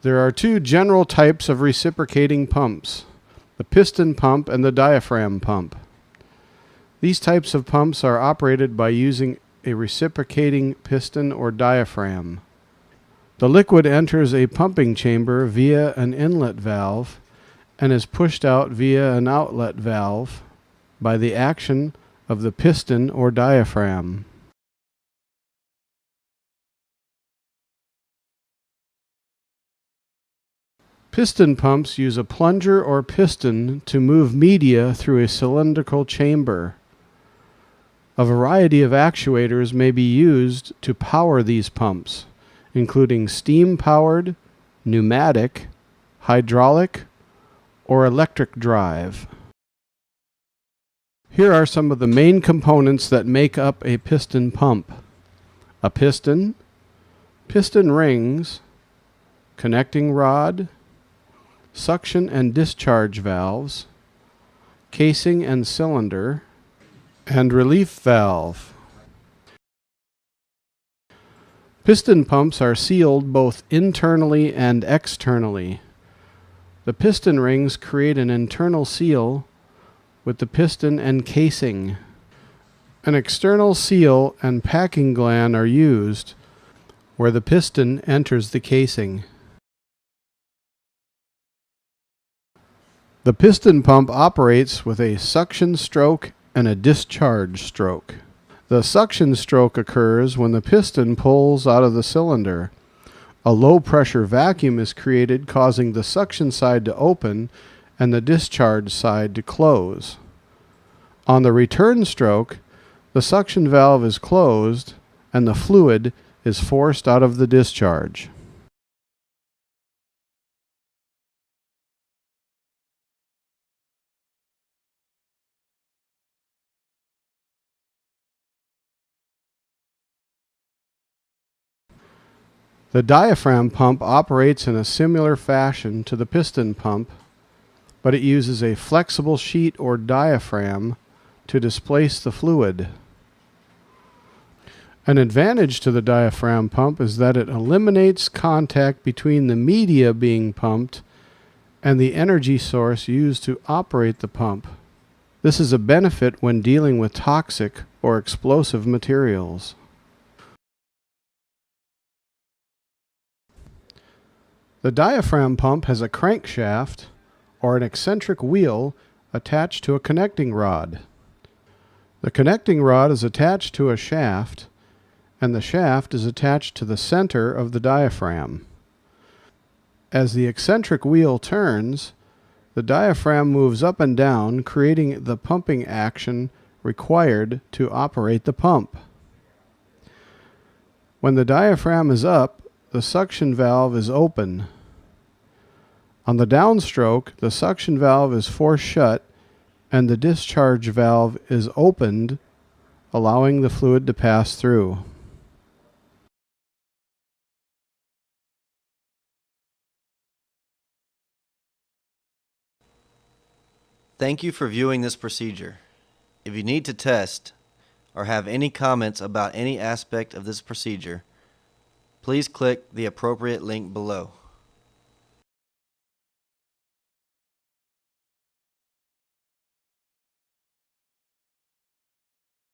There are two general types of reciprocating pumps, the piston pump and the diaphragm pump. These types of pumps are operated by using a reciprocating piston or diaphragm. The liquid enters a pumping chamber via an inlet valve and is pushed out via an outlet valve by the action of the piston or diaphragm. Piston pumps use a plunger or piston to move media through a cylindrical chamber. A variety of actuators may be used to power these pumps, including steam-powered, pneumatic, hydraulic, or electric drive. Here are some of the main components that make up a piston pump: a piston, piston rings, connecting rod, suction and discharge valves, casing and cylinder, and relief valve. Piston pumps are sealed both internally and externally. The piston rings create an internal seal with the piston and casing. An external seal and packing gland are used where the piston enters the casing. The piston pump operates with a suction stroke and a discharge stroke. The suction stroke occurs when the piston pulls out of the cylinder. A low-pressure vacuum is created, causing the suction side to open and the discharge side to close. On the return stroke, the suction valve is closed and the fluid is forced out of the discharge. The diaphragm pump operates in a similar fashion to the piston pump, but it uses a flexible sheet or diaphragm to displace the fluid. An advantage to the diaphragm pump is that it eliminates contact between the media being pumped and the energy source used to operate the pump. This is a benefit when dealing with toxic or explosive materials. The diaphragm pump has a crankshaft or an eccentric wheel attached to a connecting rod. The connecting rod is attached to a shaft, and the shaft is attached to the center of the diaphragm. As the eccentric wheel turns, the diaphragm moves up and down, creating the pumping action required to operate the pump. When the diaphragm is up, the suction valve is open. On the downstroke, the suction valve is forced shut and the discharge valve is opened, allowing the fluid to pass through. Thank you for viewing this procedure. If you need to test or have any comments about any aspect of this procedure, please click the appropriate link below.